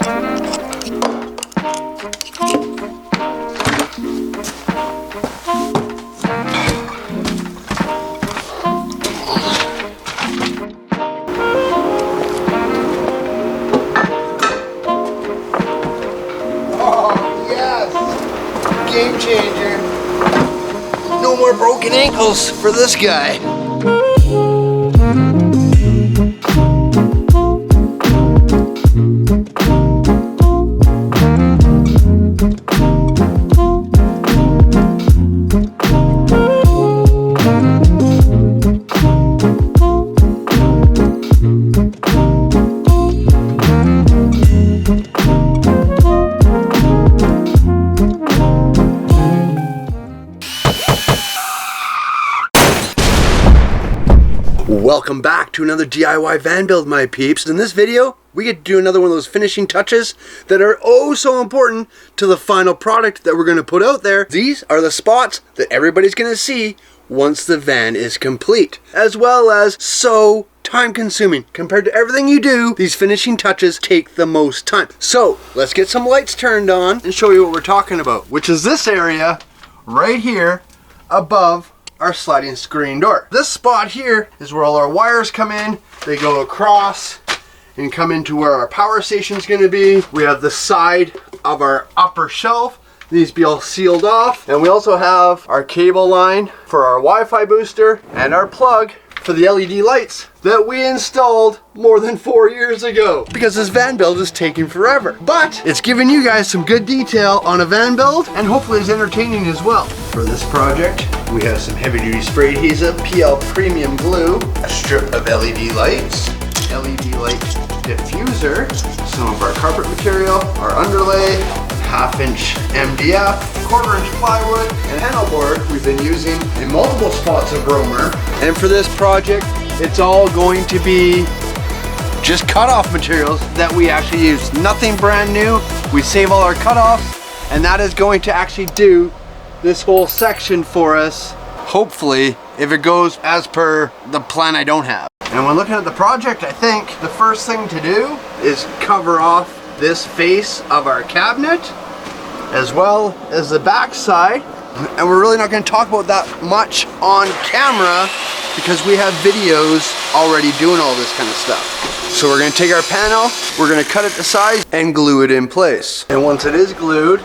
Game changer. No more broken ankles for this guy. Welcome back to another DIY van build, my peeps. In this video, we get to do another one of those finishing touches that are oh so important to the final product that we're going to put out there. These are the spots that everybody's going to see once the van is complete, as well as so time consuming. Compared to everything you do, these finishing touches take the most time. So let's get some lights turned on and show you what we're talking about, which is this area right here above our sliding screen door. This spot here is where all our wires come in. They go across and come into where our power station is going to be. We have the side of our upper shelf. These be all sealed off. And we also have our cable line for our Wi-Fi booster and our plug for the LED lights that we installed more than 4 years ago, because this van build is taking forever. But it's giving you guys some good detail on a van build, and hopefully it's entertaining as well. For this project, we have some heavy duty spray adhesive, PL premium glue, a strip of LED lights, LED light diffuser, some of our carpet material, our underlay, 1/2 inch MDF, 1/4 inch plywood, and panel board we've been using in multiple spots of Romer. And for this project, it's all going to be just cut-off materials that we actually use. Nothing brand new. We save all our cut-offs, and that is going to actually do this whole section for us, hopefully, if it goes as per the plan I don't have. And when looking at the project, I think the first thing to do is cover off this face of our cabinet, as well as the back side. And we're really not going to talk about that much on camera because we have videos already doing all this kind of stuff. So we're going to take our panel, we're going to cut it to size and glue it in place. And once it is glued,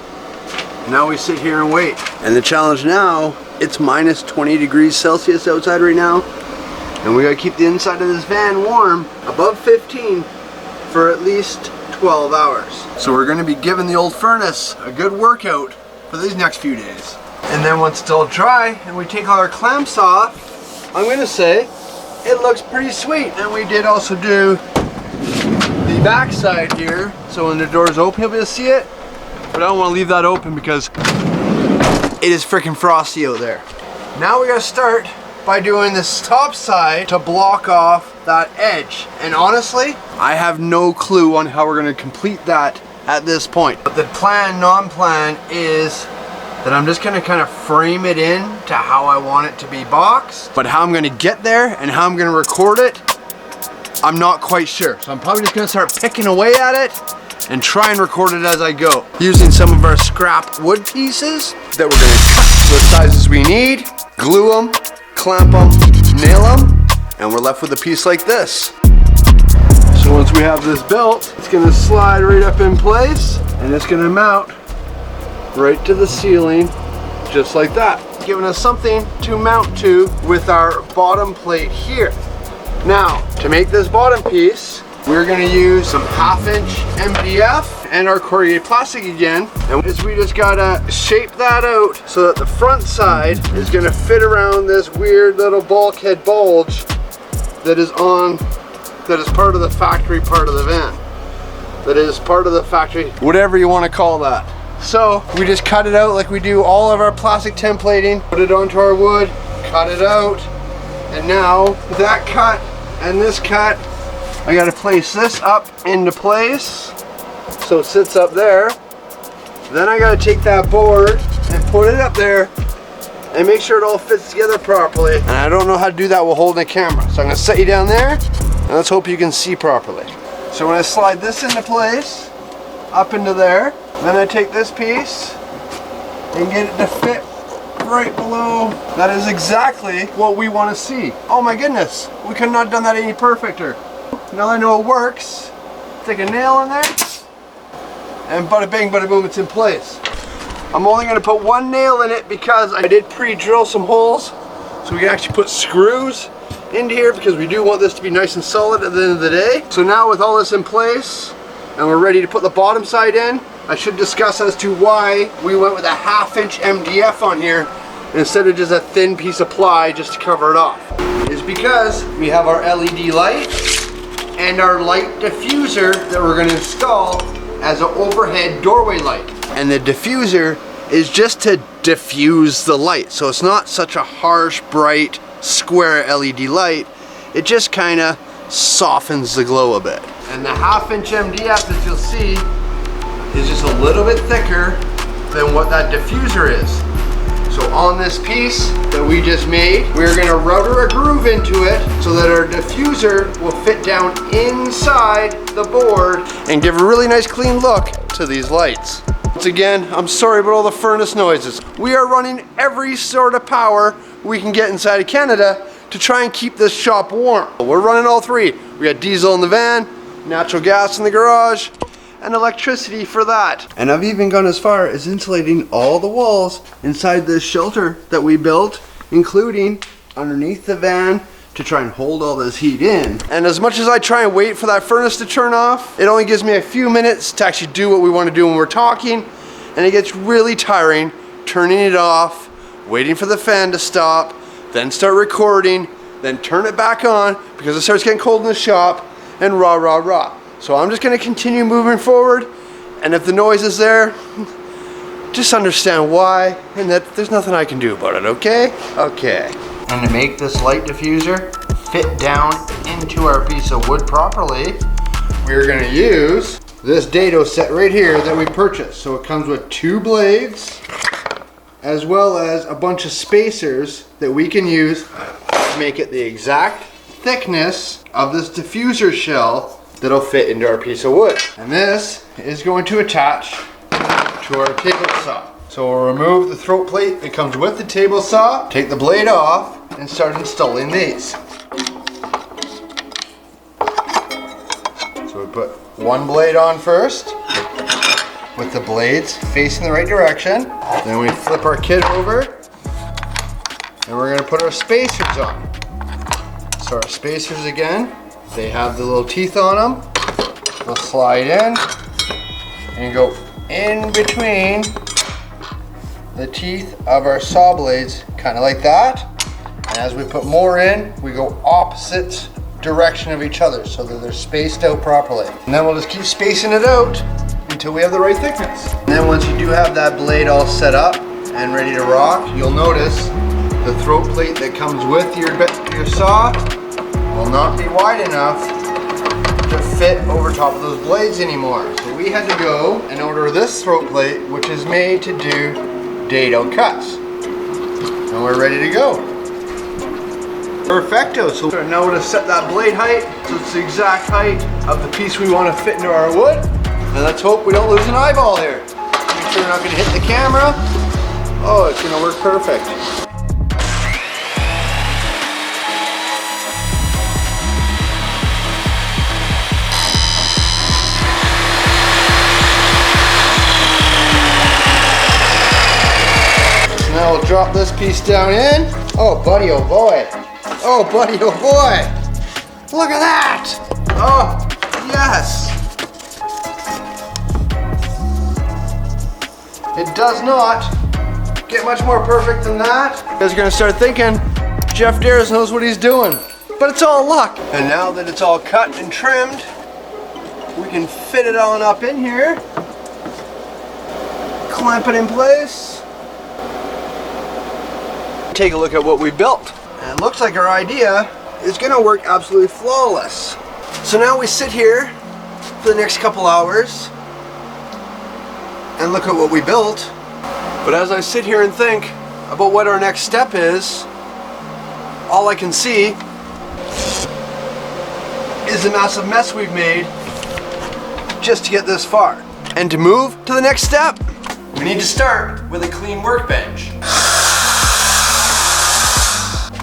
now we sit here and wait. And the challenge now, it's minus 20 degrees Celsius outside right now. And we got to keep the inside of this van warm above 15 for at least 12 hours. So we're going to be giving the old furnace a good workout for these next few days. And then once it's all dry and we take all our clamps off, I'm going to say it looks pretty sweet. And we did also do the back side here, so when the door's open you'll be able to see it, but I don't want to leave that open because it is freaking frosty out there. Now we got to start by doing this top side to block off that edge. And honestly, I have no clue on how we're going to complete that at this point. But the plan, non-plan, is that I'm just going to kind of frame it in to how I want it to be boxed. But how I'm going to get there and how I'm going to record it, I'm not quite sure. So I'm probably just going to start picking away at it and try and record it as I go, using some of our scrap wood pieces that we're going to cut to the sizes we need, glue them, clamp them, nail them, and we're left with a piece like this. So once we have this built, it's going to slide right up in place and it's going to mount right to the ceiling just like that, giving us something to mount to with our bottom plate here. Now, to make this bottom piece, we're going to use some 1/2 inch MDF and our corrugated plastic again, and we just gotta shape that out so that the front side is going to fit around this weird little bulkhead bulge that is part of the factory part of the van, that is part of the factory, whatever you want to call that. So we just cut it out like we do all of our plastic templating, put it onto our wood, cut it out, and now that cut and this cut, I got to place this up into place so it sits up there. Then I got to take that board and put it up there and make sure it all fits together properly. And I don't know how to do that while holding a camera, so I'm going to set you down there and let's hope you can see properly. So when I slide this into place, up into there. Then I take this piece and get it to fit right below. That is exactly what we want to see. Oh my goodness, we could not have done that any perfecter. Now I know it works. Stick a nail in there, and bada bing, bada boom, it's in place. I'm only going to put one nail in it because I did pre-drill some holes, so we can actually put screws into here because we do want this to be nice and solid at the end of the day. So now with all this in place, and we're ready to put the bottom side in, I should discuss as to why we went with a 1/2 inch MDF on here instead of just a thin piece of ply just to cover it off. It's because we have our LED light and our light diffuser that we're going to install as an overhead doorway light. And the diffuser is just to diffuse the light. So it's not such a harsh, bright, square LED light. It just kind of softens the glow a bit. And the 1/2 inch MDF that you'll see is just a little bit thicker than what that diffuser is. So on this piece that we just made, we're going to router a groove into it so that our diffuser will fit down inside the board and give a really nice clean look to these lights. Once again, I'm sorry about all the furnace noises. We are running every sort of power we can get inside of Canada to try and keep this shop warm. We're running all three. We got diesel in the van, natural gas in the garage, and electricity for that. And I've even gone as far as insulating all the walls inside this shelter that we built, including underneath the van, to try and hold all this heat in. And as much as I try and wait for that furnace to turn off, it only gives me a few minutes to actually do what we want to do when we're talking, and it gets really tiring turning it off, waiting for the fan to stop, then start recording, then turn it back on because it starts getting cold in the shop, and rah rah rah. So I'm just going to continue moving forward, and if the noise is there, just understand why, and that there's nothing I can do about it, okay? Okay. And to make this light diffuser fit down into our piece of wood properly, we're going to use this dado set right here that we purchased. So it comes with 2 blades, as well as a bunch of spacers that we can use to make it the exact thickness of this diffuser shell that'll fit into our piece of wood. And this is going to attach to our table saw. So we'll remove the throat plate that comes with the table saw, take the blade off, and start installing these. So we put one blade on first, with the blades facing the right direction. Then we flip our kit over, and we're going to put our spacers on. So our spacers again, they have the little teeth on them. We'll slide in and go in between the teeth of our saw blades, kind of like that. And as we put more in, we go opposite direction of each other so that they're spaced out properly. And then we'll just keep spacing it out until we have the right thickness. And then once you do have that blade all set up and ready to rock, you'll notice the throat plate that comes with your saw will not be wide enough to fit over top of those blades anymore. So we had to go and order this throat plate, which is made to do dado cuts. And we're ready to go. Perfecto. So now we're going to set that blade height so it's the exact height of the piece we want to fit into our wood. And let's hope we don't lose an eyeball here. Make sure we're not going to hit the camera. Oh, it's going to work perfect. Now we'll drop this piece down in. Oh buddy, oh boy. Oh buddy, oh boy. Look at that. Oh, yes. It does not get much more perfect than that. You guys are gonna start thinking, Jeff Dares knows what he's doing. But it's all luck. And now that it's all cut and trimmed, we can fit it on up in here. Clamp it in place. Take a look at what we built. And it looks like our idea is gonna work absolutely flawless. So now we sit here for the next couple hours and look at what we built. But as I sit here and think about what our next step is, all I can see is the massive mess we've made just to get this far. And to move to the next step, we need to start with a clean workbench.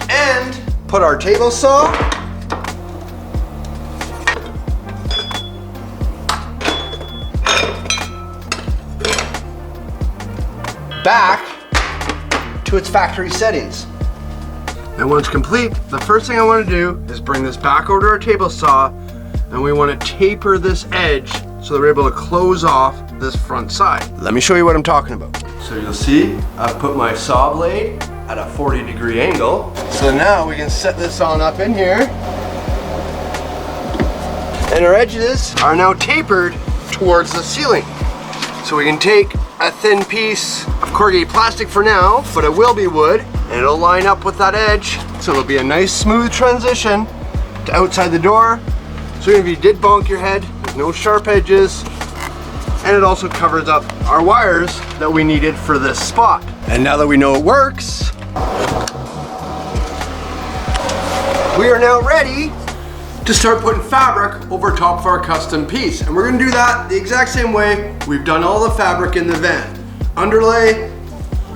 And put our table saw back to its factory settings. And once complete, the first thing I want to do is bring this back over to our table saw, and we want to taper this edge so that we're able to close off this front side. Let me show you what I'm talking about. So you'll see I've put my saw blade at a 40-degree angle. So now we can set this on up in here. And our edges are now tapered towards the ceiling. So we can take a thin piece of corrugated plastic for now, but it will be wood, and it'll line up with that edge. So it'll be a nice smooth transition to outside the door. So if you did bonk your head, there's no sharp edges. And it also covers up our wires that we needed for this spot. And now that we know it works, we are now ready to start putting fabric over top of our custom piece. And we're gonna do that the exact same way we've done all the fabric in the van. Underlay,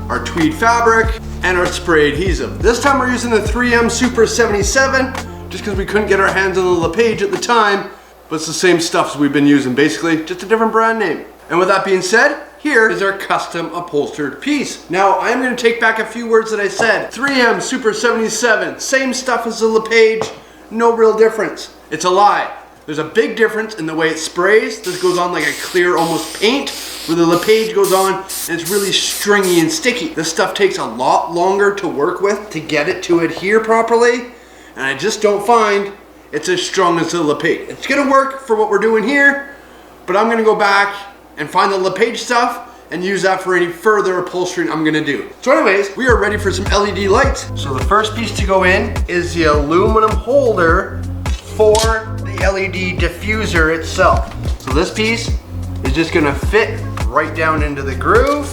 our tweed fabric, and our spray adhesive. This time we're using the 3M Super 77, just because we couldn't get our hands on the LePage at the time, but it's the same stuff as we've been using, basically, just a different brand name. And with that being said, here is our custom upholstered piece. Now, I'm gonna take back a few words that I said. 3M Super 77, same stuff as the LePage, no real difference. It's a lie. There's a big difference in the way it sprays. This goes on like a clear, almost paint, where the LePage goes on and it's really stringy and sticky. This stuff takes a lot longer to work with to get it to adhere properly, and I just don't find it's as strong as the LePage. It's gonna work for what we're doing here, but I'm gonna go back and find the LePage stuff and use that for any further upholstering I'm gonna do. So anyways, we are ready for some LED lights. So the first piece to go in is the aluminum holder for the LED diffuser itself. So this piece is just gonna fit right down into the groove,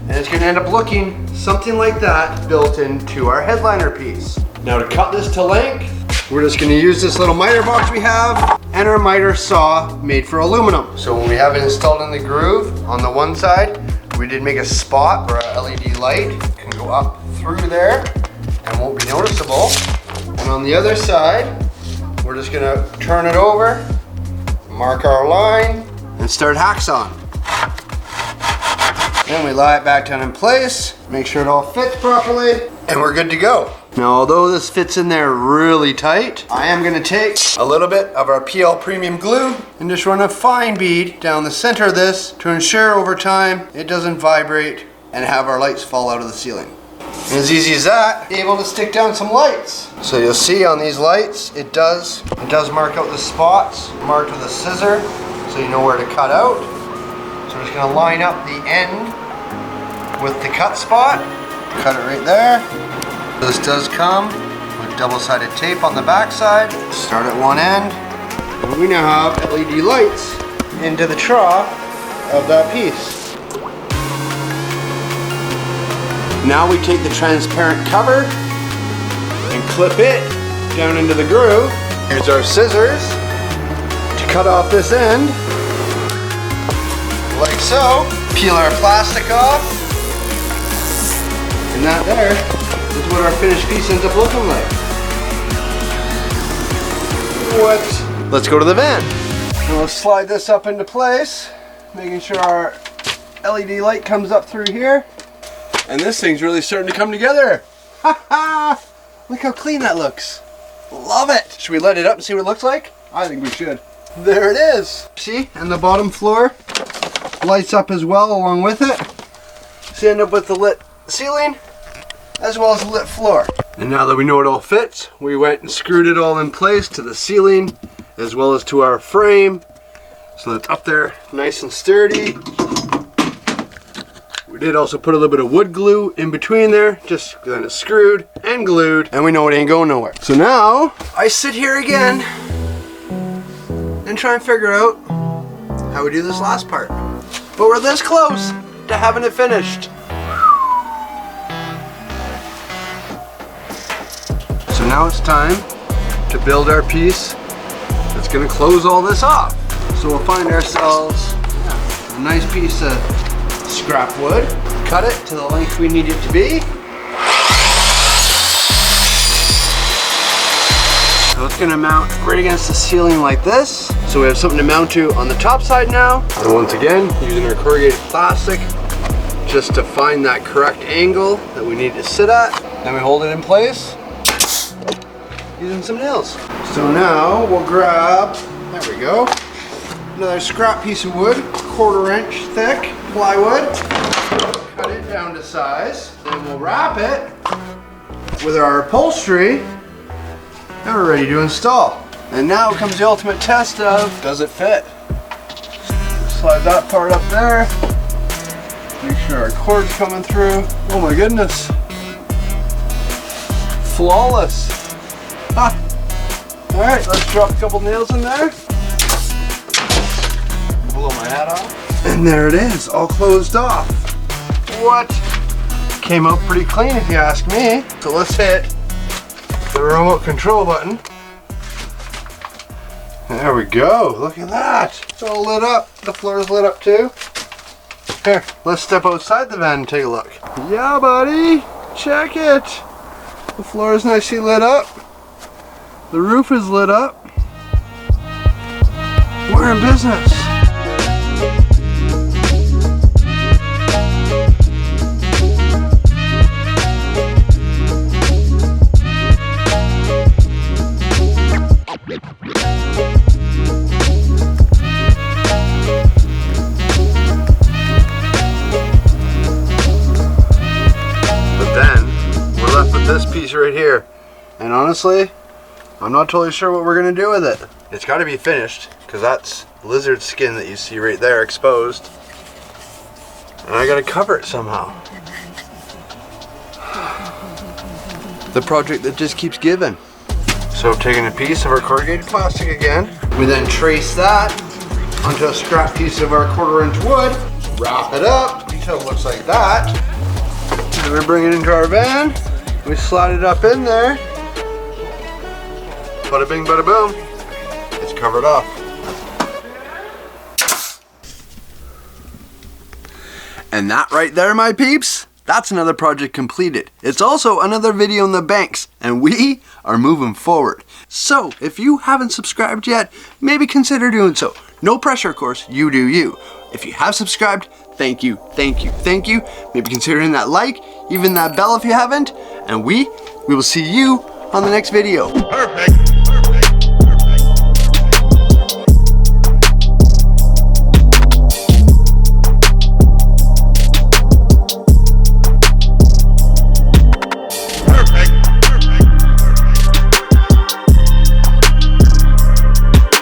and it's gonna end up looking something like that built into our headliner piece. Now to cut this to length, we're just gonna use this little miter box we have and our miter saw made for aluminum. So when we have it installed in the groove on the one side, we did make a spot where our LED light can go up through there and won't be noticeable. And on the other side, we're just gonna turn it over, mark our line, and start hacksawing. Then we lie it back down in place, make sure it all fits properly, and we're good to go. Now, although this fits in there really tight, I am gonna take a little bit of our PL Premium glue and just run a fine bead down the center of this to ensure over time it doesn't vibrate and have our lights fall out of the ceiling. And as easy as that, able to stick down some lights. So you'll see on these lights, it does mark out the spots, marked with a scissor, so you know where to cut out. So we're just gonna line up the end with the cut spot, cut it right there. This does come with double-sided tape on the back side. Start at one end, and we now have LED lights into the trough of that piece. Now we take the transparent cover and clip it down into the groove. Here's our scissors to cut off this end, like so. Peel our plastic off, and that there is what our finished piece ends up looking like. What? Let's go to the van. And we'll slide this up into place, making sure our LED light comes up through here. And this thing's really starting to come together. Ha ha! Look how clean that looks. Love it. Should we light it up and see what it looks like? I think we should. There it is. See? And the bottom floor lights up as well along with it. So you end up with the lit ceiling as well as a lit floor. And now that we know it all fits, we went and screwed it all in place to the ceiling as well as to our frame. So it's up there nice and sturdy. We did also put a little bit of wood glue in between there, just then it's screwed and glued, and we know it ain't going nowhere. So now I sit here again and try and figure out how we do this last part. But we're this close to having it finished. So now it's time to build our piece that's gonna close all this off. So we'll find ourselves a nice piece of scrap wood. Cut it to the length we need it to be. So it's gonna mount right against the ceiling like this. So we have something to mount to on the top side now. And once again, using our corrugated plastic just to find that correct angle that we need to sit at. Then we hold it in place using some nails. So now we'll grab, there we go, another scrap piece of wood, 1/4 inch thick plywood. Cut it down to size. Then we'll wrap it with our upholstery. Now we're ready to install. And now comes the ultimate test of, does it fit? Slide that part up there. Make sure our cord's coming through. Oh my goodness. Flawless. Ah. All right, let's drop a couple nails in there. Blow my hat off. And there it is, all closed off. What? Came out pretty clean if you ask me. So let's hit the remote control button. There we go, look at that. It's all lit up, the floor is lit up too. Here, let's step outside the van and take a look. Yeah, buddy, check it. The floor is nicely lit up. The roof is lit up. We're in business. This piece right here, and honestly I'm not totally sure what we're gonna do with it. It's got to be finished because that's lizard skin that you see right there exposed, and I gotta cover it somehow. The project that just keeps giving. So taking a piece of our corrugated plastic again, we then trace that onto a scrap piece of our 1/4 inch wood, wrap it up until it looks like that, and we bring it into our van. We slide it up in there. Bada bing, bada boom. It's covered off. And that right there, my peeps, that's another project completed. It's also another video in the banks, and we are moving forward. So if you haven't subscribed yet, maybe consider doing so. No pressure, of course, you do you. If you have subscribed, thank you, thank you, thank you. Maybe consider hitting that like, even that bell if you haven't, and we will see you on the next video. Perfect.